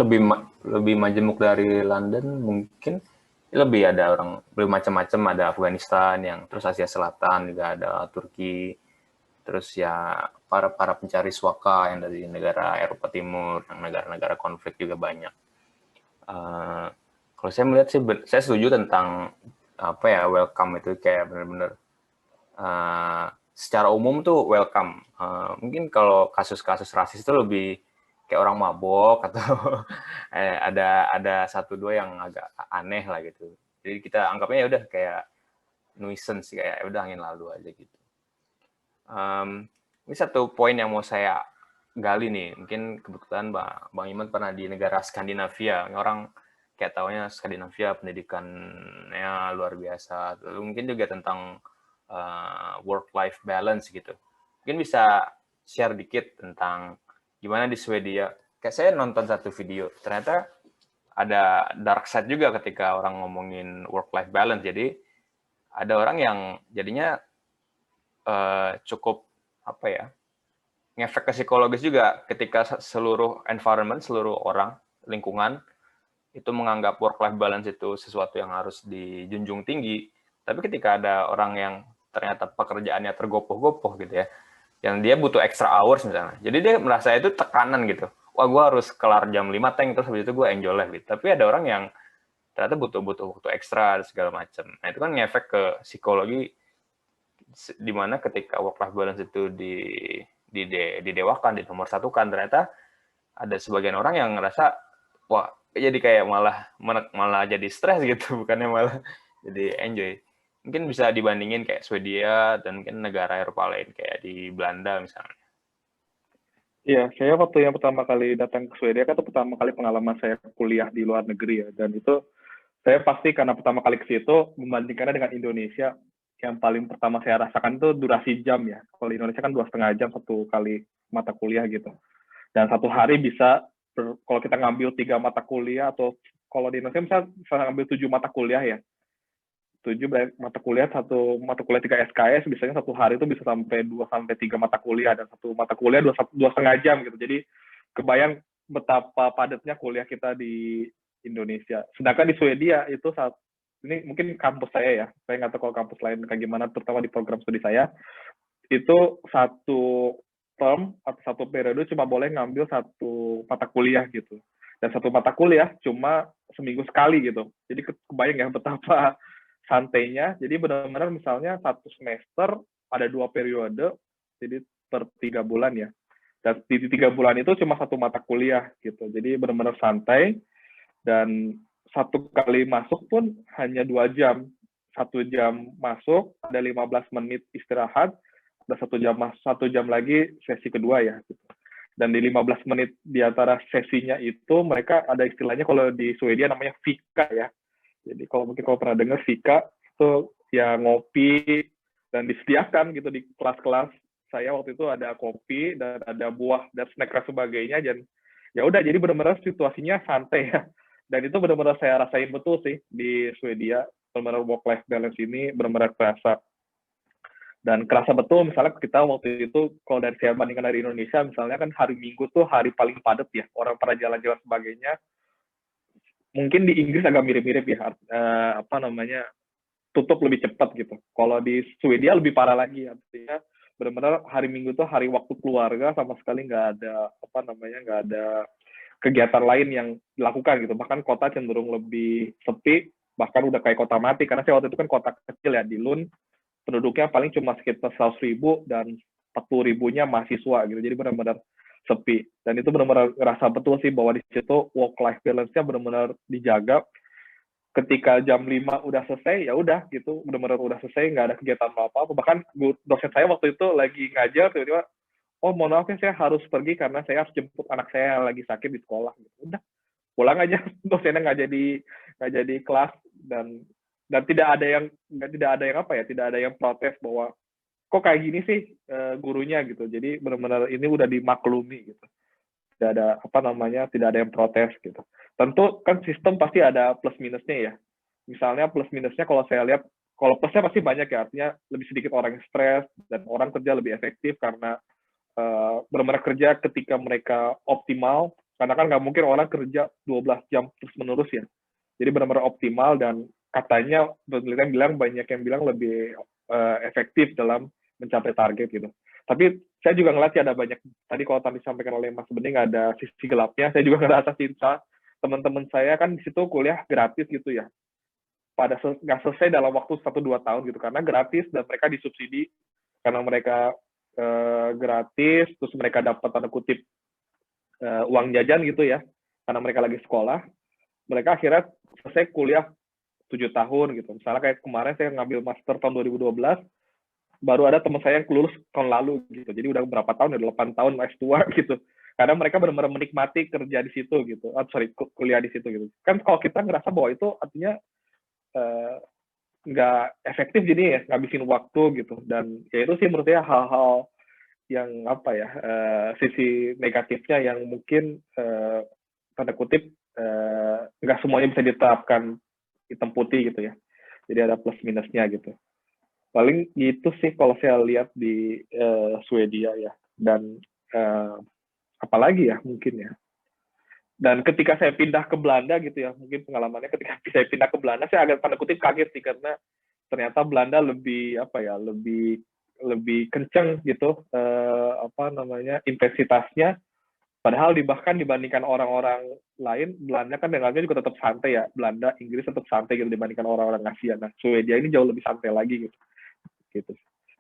lebih majemuk dari London, mungkin lebih ada orang lebih macam-macam, ada Afghanistan, yang terus Asia Selatan juga ada, Turki, terus ya para pencari suaka yang dari negara Eropa Timur, yang negara-negara konflik juga banyak. Kalau saya melihat sih, saya setuju tentang apa ya, welcome itu kayak benar-benar secara umum tuh welcome. Mungkin kalau kasus-kasus rasis itu lebih kayak orang mabok atau ada satu dua yang agak aneh lah gitu. Jadi kita anggapnya ya udah kayak nuisance, kayak udah angin lalu aja gitu. Ini satu poin yang mau saya gali nih. Mungkin kebetulan Bang Iman pernah di negara Skandinavia. Orang kayak taunya Skandinavia pendidikannya luar biasa. Lalu mungkin juga tentang work-life balance gitu. Mungkin bisa share dikit tentang gimana di Swedia. Kayak saya nonton satu video, ternyata ada dark side juga ketika orang ngomongin work-life balance. Jadi ada orang yang jadinya cukup apa ya, ngefek ke psikologis juga ketika seluruh environment, seluruh orang, lingkungan itu menganggap work-life balance itu sesuatu yang harus dijunjung tinggi. Tapi ketika ada orang yang ternyata pekerjaannya tergopoh-gopoh gitu ya, yang dia butuh extra hours misalnya, jadi dia merasa itu tekanan gitu. Wah, gue harus kelar jam 5 tank, terus habis itu gue enjoy life gitu. Tapi ada orang yang ternyata butuh waktu ekstra segala macam. Nah, itu kan ngefek ke psikologi, di mana ketika work-life balance itu didewakan, dinomor satukan, ternyata ada sebagian orang yang ngerasa, wah, jadi kayak malah jadi stres gitu, bukannya malah jadi enjoy. Mungkin bisa dibandingin kayak Swedia dan mungkin negara Eropa lain kayak di Belanda misalnya. Iya, saya waktu yang pertama kali datang ke Swedia kan itu pertama kali pengalaman saya kuliah di luar negeri ya, dan itu saya pasti karena pertama kali ke situ membandingkannya dengan Indonesia, yang paling pertama saya rasakan itu durasi jam ya. Kalau di Indonesia kan 2,5 jam satu kali mata kuliah gitu, dan satu hari bisa kalau kita ngambil 3 mata kuliah, atau kalau di Indonesia bisa ngambil 7 mata kuliah ya. 7 mata kuliah, satu mata kuliah 3 SKS, biasanya satu hari itu bisa sampai 2-3 mata kuliah, dan satu mata kuliah 2,5 jam gitu. Jadi kebayang betapa padatnya kuliah kita di Indonesia. Sedangkan di Swedia itu ini mungkin kampus saya ya, saya nggak tahu kalau kampus lain kayak gimana, terutama di program studi saya, itu satu term atau satu periode cuma boleh ngambil satu mata kuliah gitu. Dan satu mata kuliah cuma seminggu sekali gitu. Jadi kebayang ya betapa santainya. Jadi benar-benar misalnya satu semester ada 2 periode, jadi per 3 bulan ya. Dan di 3 bulan itu cuma satu mata kuliah gitu. Jadi benar-benar santai, dan satu kali masuk pun hanya 2 jam. 1 jam masuk, ada 15 menit istirahat, ada 1 jam lagi sesi kedua ya. Gitu. Dan di 15 menit di antara sesinya itu mereka ada istilahnya kalau di Swedia namanya fika ya. Jadi kalau pernah dengar fika itu ya ngopi, dan disediakan gitu di kelas-kelas. Saya waktu itu ada kopi dan ada buah dan snack dan sebagainya, dan ya udah, jadi benar-benar situasinya santai ya. Dan itu benar-benar saya rasain betul sih di Swedia, benar-benar work-life balance ini benar-benar kerasa. Dan kerasa betul misalnya kita waktu itu, kalau dari saya bandingkan dari Indonesia, misalnya kan hari Minggu tuh hari paling padat ya, orang pada jalan-jalan sebagainya. Mungkin di Inggris agak mirip-mirip ya, tutup lebih cepat gitu. Kalau di Swedia lebih parah lagi, artinya benar-benar hari Minggu tuh hari waktu keluarga, sama sekali nggak ada nggak ada kegiatan lain yang dilakukan gitu. Bahkan kota cenderung lebih sepi, bahkan udah kayak kota mati, karena saya waktu itu kan kota kecil ya di Lund, penduduknya paling cuma sekitar 100.000 dan 40.000-nya mahasiswa gitu. Jadi benar-benar sepi. Dan itu benar-benar ngerasa betul sih bahwa di situ work-life balance-nya benar-benar dijaga. Ketika jam 5 udah selesai, ya udah gitu, benar-benar udah selesai, nggak ada kegiatan apa-apa. Bahkan dosen saya waktu itu lagi ngajar, tiba-tiba, oh mohon maaf ya, saya harus pergi karena saya harus jemput anak saya yang lagi sakit di sekolah. Udah, pulang aja, dosennya nggak jadi kelas, dan tidak ada yang protes bahwa kok kayak gini sih gurunya gitu. Jadi benar-benar ini udah dimaklumi gitu. Tidak ada yang protes gitu. Tentu kan sistem pasti ada plus minusnya ya. Misalnya plus minusnya kalau saya lihat, kalau plusnya pasti banyak ya, artinya lebih sedikit orang yang stres dan orang kerja lebih efektif karena benar-benar kerja ketika mereka optimal, karena kan nggak mungkin orang kerja 12 jam terus menerus ya. Jadi benar-benar optimal, dan katanya penelitian bilang, banyak yang bilang lebih efektif dalam mencapai target gitu. Tapi saya juga ngeliat ya ada banyak, tadi kalau tadi disampaikan oleh Mas Bening ada sisi gelapnya, saya juga ngerasa cinta. Teman-teman saya kan di situ kuliah gratis gitu ya. Pada nggak selesai dalam waktu 1-2 tahun gitu, karena gratis dan mereka disubsidi, karena mereka gratis, terus mereka dapat tanda kutip uang jajan gitu ya, karena mereka lagi sekolah, mereka akhirnya selesai kuliah 7 tahun gitu. Misalnya kayak kemarin saya ngambil master tahun 2012, baru ada teman saya yang lulus tahun lalu gitu. Jadi udah berapa tahun, ya 8 tahun S2 gitu. Karena mereka benar-benar menikmati kerja di situ gitu. Kuliah di situ gitu. Kan kalau kita ngerasa bahwa itu artinya nggak efektif, jadi ya ngabisin waktu gitu. Dan ya itu sih menurut saya hal-hal yang sisi negatifnya yang mungkin tanda kutip nggak semuanya bisa diterapkan hitam putih gitu ya. Jadi ada plus minusnya gitu. Paling gitu sih kalau saya lihat di Swedia ya. Dan apalagi ya mungkin ya. Dan ketika saya pindah ke Belanda gitu ya, mungkin pengalamannya ketika saya pindah ke Belanda, saya agak tanda kutip kaget sih, karena ternyata Belanda lebih lebih kenceng gitu intensitasnya. Padahal bahkan dibandingkan orang-orang lain, Belanda kan dengannya juga tetap santai ya. Belanda, Inggris tetap santai gitu dibandingkan orang-orang Asia. Nah, Swedia ini jauh lebih santai lagi gitu.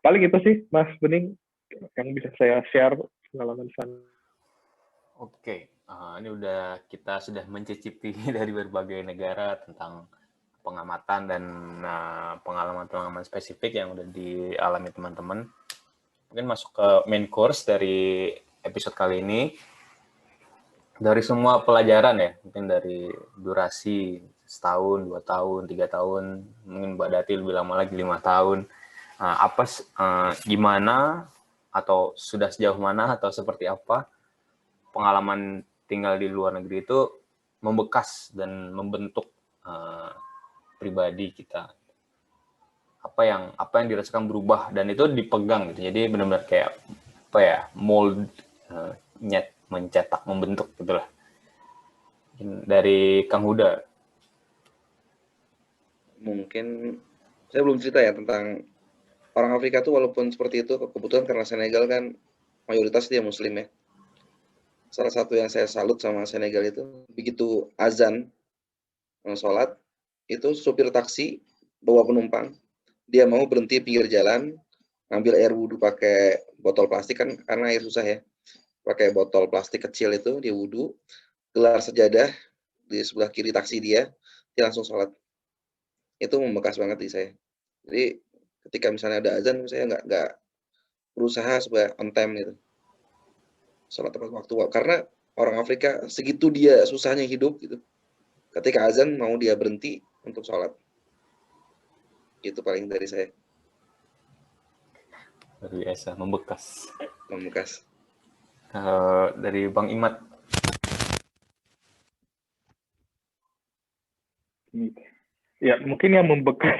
Paling itu sih, Mas Bening, yang bisa saya share pengalaman sana. Oke, ini kita sudah mencicipi dari berbagai negara tentang pengamatan dan pengalaman-pengalaman spesifik yang udah dialami teman-teman. Mungkin masuk ke main course dari episode kali ini. Dari semua pelajaran ya, mungkin dari durasi 1 tahun, 2 tahun, 3 tahun, mungkin Mbak Dati lebih lama lagi 5 tahun. Gimana atau sudah sejauh mana atau seperti apa pengalaman tinggal di luar negeri itu membekas dan membentuk pribadi kita. Apa yang dirasakan berubah dan itu dipegang gitu. Jadi benar-benar kayak mold, mencetak, membentuk gitulah. Dari Kang Huda. Mungkin saya belum cerita ya tentang orang Afrika tuh, walaupun seperti itu, kebetulan karena Senegal kan mayoritas dia Muslim ya. Salah satu yang saya salut sama Senegal itu, begitu azan sholat, itu supir taksi bawa penumpang, dia mau berhenti pinggir jalan, ngambil air wudhu pakai botol plastik, kan karena air susah ya, pakai botol plastik kecil itu, dia wudhu, gelar sejadah di sebelah kiri taksi dia langsung sholat. Itu membekas banget di saya. Jadi ketika misalnya ada azan, saya nggak berusaha supaya on time gitu, sholat tepat waktu, karena orang Afrika segitu dia susahnya hidup gitu, ketika azan mau dia berhenti untuk sholat. Itu paling dari saya. Luar biasa, membekas. Dari Bang Imad. Ya, mungkin yang membekas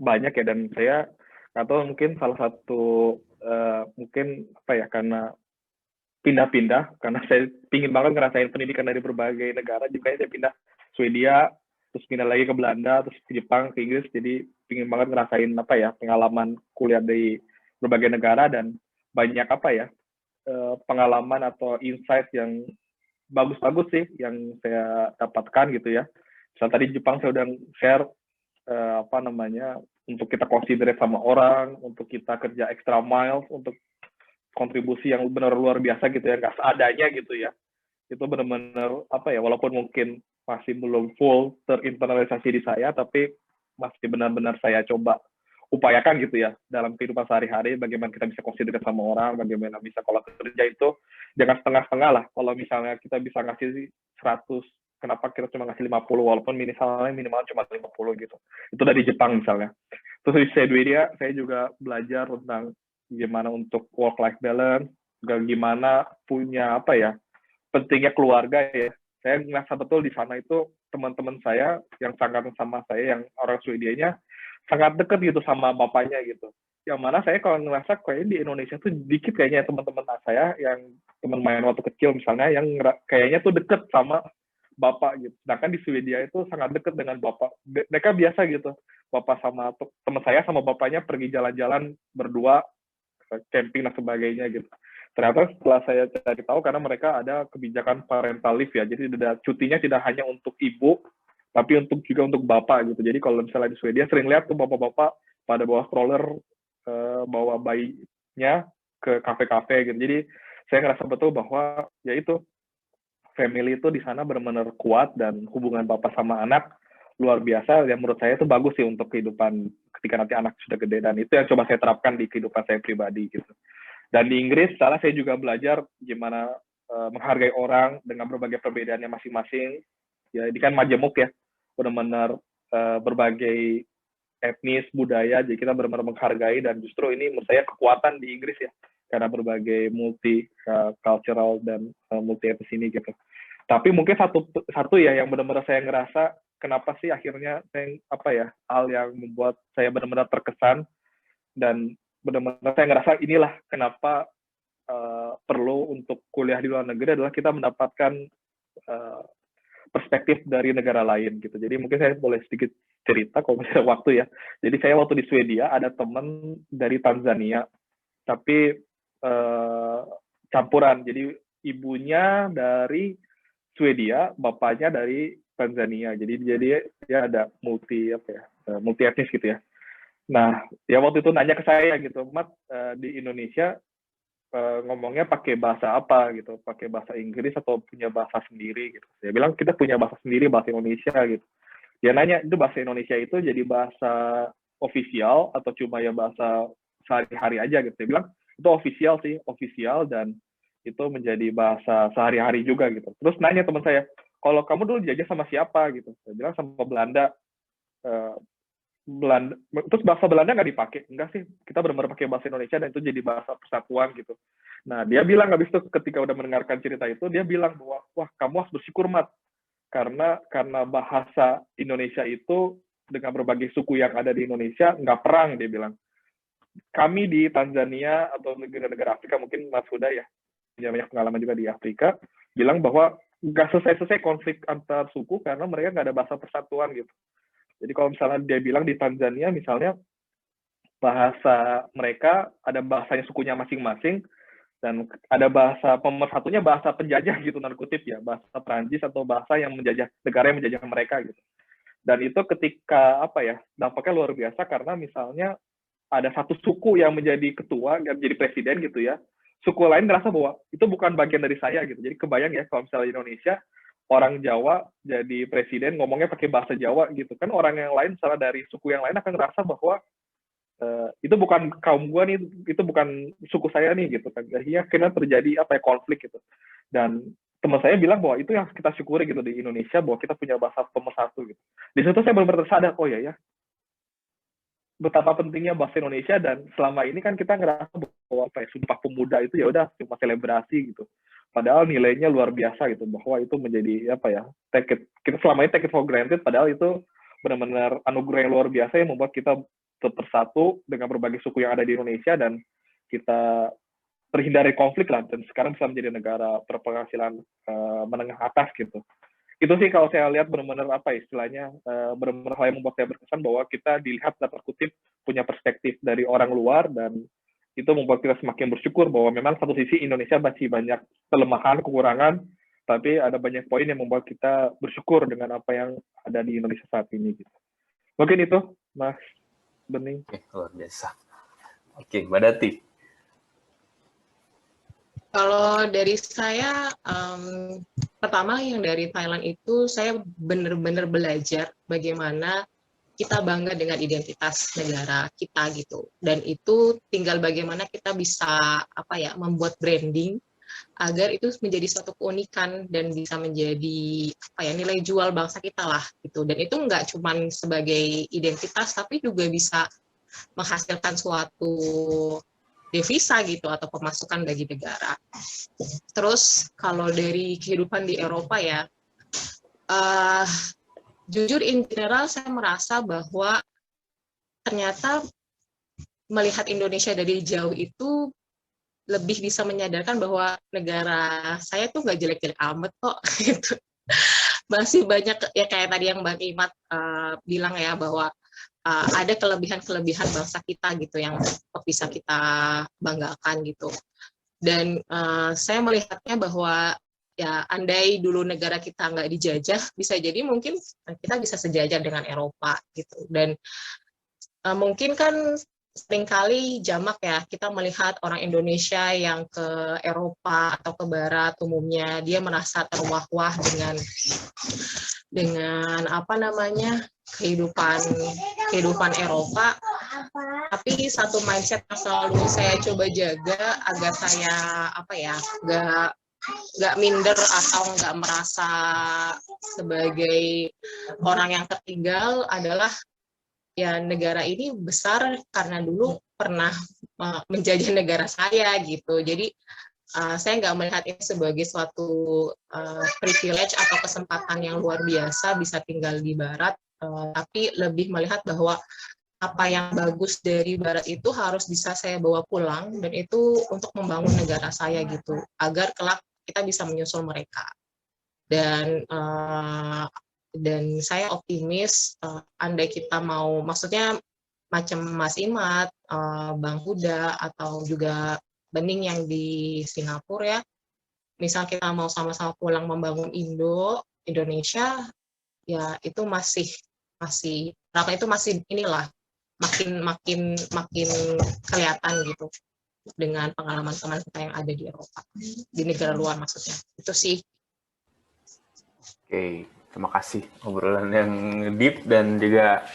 banyak ya, dan saya atau mungkin salah satu mungkin karena pindah-pindah, karena saya pingin banget ngerasain pendidikan dari berbagai negara, juga saya pindah Swedia, terus pindah lagi ke Belanda, terus ke Jepang, ke Inggris, jadi pingin banget ngerasain apa ya, pengalaman kuliah di berbagai negara, dan banyak apa ya, pengalaman atau insight yang bagus-bagus sih yang saya dapatkan gitu ya. Misal tadi Jepang saya udah share apa namanya, untuk kita considerate sama orang, untuk kita kerja extra miles, untuk kontribusi yang benar luar biasa gitu ya, nggak seadanya gitu ya. Itu benar-benar apa ya, walaupun mungkin masih belum full terinternalisasi di saya, tapi masih benar-benar saya coba upayakan gitu ya dalam kehidupan sehari-hari, bagaimana kita bisa considerate sama orang, bagaimana bisa kalau kerja itu jangan setengah-setengah lah. Kalau misalnya kita bisa ngasih 100, kenapa kita cuma ngasih 50, walaupun minimal cuma 50 gitu. Itu dari Jepang misalnya. Terus di Swedia saya juga belajar tentang gimana untuk work life balance, juga gimana punya apa ya, pentingnya keluarga ya. Saya ngerasa betul di sana itu teman-teman saya yang sangat sama saya, yang orang Swedianya sangat dekat gitu sama bapaknya gitu. Yang mana saya kalau ngerasa kayaknya di Indonesia tuh dikit kayaknya teman-teman saya yang teman main waktu kecil misalnya yang kayaknya tuh deket sama bapak gitu. Sedangkan di Swedia itu sangat dekat dengan bapak. Mereka biasa gitu. Bapak sama teman saya sama bapaknya pergi jalan-jalan berdua, camping dan sebagainya gitu. Ternyata setelah saya cari tahu, karena mereka ada kebijakan parental leave ya, jadi cutinya tidak hanya untuk ibu, tapi juga untuk bapak gitu. Jadi kalau misalnya di Swedia sering lihat tuh bapak-bapak pada bawa stroller, bawa bayinya ke kafe-kafe gitu. Jadi saya ngerasa betul bahwa ya itu, family itu di sana benar-benar kuat, dan hubungan bapak sama anak luar biasa. Yang menurut saya itu bagus sih untuk kehidupan ketika nanti anak sudah gede, dan itu yang coba saya terapkan di kehidupan saya pribadi gitu. Dan di Inggris, saya juga belajar gimana menghargai orang dengan berbagai perbedaannya masing-masing. Ya, ini kan majemuk ya, benar-benar berbagai etnis, budaya, jadi kita benar-benar menghargai, dan justru ini menurut saya kekuatan di Inggris ya, karena berbagai multi-cultural dan multi-etnis ini gitu. Tapi mungkin satu ya yang benar-benar saya ngerasa, kenapa sih akhirnya hal yang membuat saya benar-benar terkesan, dan benar-benar saya ngerasa inilah kenapa perlu untuk kuliah di luar negeri adalah kita mendapatkan perspektif dari negara lain gitu. Jadi mungkin saya boleh sedikit cerita kalau misalnya waktu ya. Jadi saya waktu di Swedia ada teman dari Tanzania, tapi campuran. Jadi ibunya dari Swedia, bapaknya dari Tanzania. Jadi dia ada multi etnis gitu ya. Nah, ya waktu itu nanya ke saya gitu, Mat, di Indonesia ngomongnya pakai bahasa apa gitu, pakai bahasa Inggris atau punya bahasa sendiri gitu. Saya bilang kita punya bahasa sendiri, bahasa Indonesia gitu. Dia nanya, itu bahasa Indonesia itu jadi bahasa ofisial atau cuma ya bahasa sehari-hari aja gitu. Saya bilang itu ofisial, dan itu menjadi bahasa sehari-hari juga gitu. Terus nanya teman saya, kalau kamu dulu dijajah sama siapa gitu? Saya bilang sama Belanda. Terus bahasa Belanda nggak dipakai? Enggak sih, kita benar-benar pakai bahasa Indonesia, dan itu jadi bahasa persatuan gitu. Nah, dia bilang habis itu ketika udah mendengarkan cerita itu, dia bilang bahwa, wah, kamu harus bersyukur, Mat, karena bahasa Indonesia itu dengan berbagai suku yang ada di Indonesia nggak perang, dia bilang. Kami di Tanzania atau negara-negara Afrika, mungkin Mas Huda ya, punya banyak pengalaman juga di Afrika, bilang bahwa nggak selesai-selesai konflik antar suku karena mereka nggak ada bahasa persatuan gitu. Jadi kalau misalnya dia bilang di Tanzania misalnya bahasa mereka ada bahasanya sukunya masing-masing, dan ada bahasa pemersatunya bahasa penjajah gitu, tanda kutip ya, bahasa Prancis atau bahasa yang menjajah negara yang menjajah mereka gitu. Dan itu ketika dampaknya luar biasa, karena misalnya ada satu suku yang menjadi ketua, yang menjadi presiden gitu ya, suku lain ngerasa bahwa itu bukan bagian dari saya gitu. Jadi kebayang ya kalau misalnya di Indonesia orang Jawa jadi presiden ngomongnya pakai bahasa Jawa gitu kan, orang yang lain misalnya dari suku yang lain akan ngerasa bahwa itu bukan kaum gua nih, itu bukan suku saya nih gitu kan. Akhirnya terjadi konflik gitu. Dan teman saya bilang bahwa itu yang kita syukuri gitu di Indonesia, bahwa kita punya bahasa pemersatu gitu. Di situ saya benar-benar tersadar, oh ya betapa pentingnya bahasa Indonesia. Dan selama ini kan kita ngerasa bahwa Sumpah Pemuda itu ya udah cuma selebrasi gitu. Padahal nilainya luar biasa gitu, bahwa itu menjadi kita selama ini take it for granted, padahal itu benar-benar anugerah yang luar biasa yang membuat kita bersatu dengan berbagai suku yang ada di Indonesia, dan kita terhindari konflik lah, dan sekarang bisa menjadi negara berpenghasilan menengah atas gitu. itu sih kalau saya lihat benar-benar apa istilahnya, benar-benar hal yang membuat saya berkesan bahwa kita dilihat dalam kutip punya perspektif dari orang luar, dan itu membuat kita semakin bersyukur bahwa memang satu sisi Indonesia masih banyak kelemahan, kekurangan, tapi ada banyak poin yang membuat kita bersyukur dengan apa yang ada di Indonesia saat ini gitu. Mungkin itu, Mas Bening. Oke, luar biasa. Oke, Mbak Dati. Kalau dari saya, pertama yang dari Thailand itu saya benar-benar belajar bagaimana kita bangga dengan identitas negara kita gitu. Dan itu tinggal bagaimana kita bisa membuat branding agar itu menjadi suatu keunikan dan bisa menjadi nilai jual bangsa kita lah gitu. Dan itu nggak cuma sebagai identitas tapi juga bisa menghasilkan suatu devisa gitu atau pemasukan bagi negara. Terus kalau dari kehidupan di Eropa ya, jujur in general saya merasa bahwa ternyata melihat Indonesia dari jauh itu lebih bisa menyadarkan bahwa negara saya tuh nggak jelek-jelek amat kok gitu. Masih banyak ya kayak tadi yang Bang Imat bilang ya bahwa ada kelebihan-kelebihan bangsa kita gitu yang bisa kita banggakan gitu. Dan saya melihatnya bahwa ya andai dulu negara kita nggak dijajah, bisa jadi mungkin kita bisa sejajar dengan Eropa gitu. Dan mungkin kan seringkali jamak ya kita melihat orang Indonesia yang ke Eropa atau ke Barat umumnya dia merasa terwah-wah dengan kehidupan Eropa, tapi satu mindset yang selalu saya coba jaga agar saya nggak minder atau nggak merasa sebagai orang yang tertinggal adalah ya negara ini besar karena dulu pernah menjajah negara saya gitu. Jadi saya nggak melihat ini sebagai suatu privilege atau kesempatan yang luar biasa bisa tinggal di Barat, tapi lebih melihat bahwa apa yang bagus dari Barat itu harus bisa saya bawa pulang dan itu untuk membangun negara saya gitu, agar kelak kita bisa menyusul mereka. Dan saya optimis andai kita mau, maksudnya macam Mas Imat, Bang Huda, atau juga Bening yang di Singapura ya, misal kita mau sama-sama pulang membangun Indonesia, ya itu masih inilah makin kelihatan gitu dengan pengalaman teman kita yang ada di Eropa, di negara luar maksudnya. Itu sih. Oke, terima kasih obrolan yang deep dan juga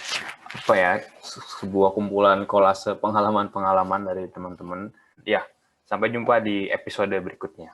sebuah kumpulan kolase pengalaman-pengalaman dari teman-teman. Ya, sampai jumpa di episode berikutnya.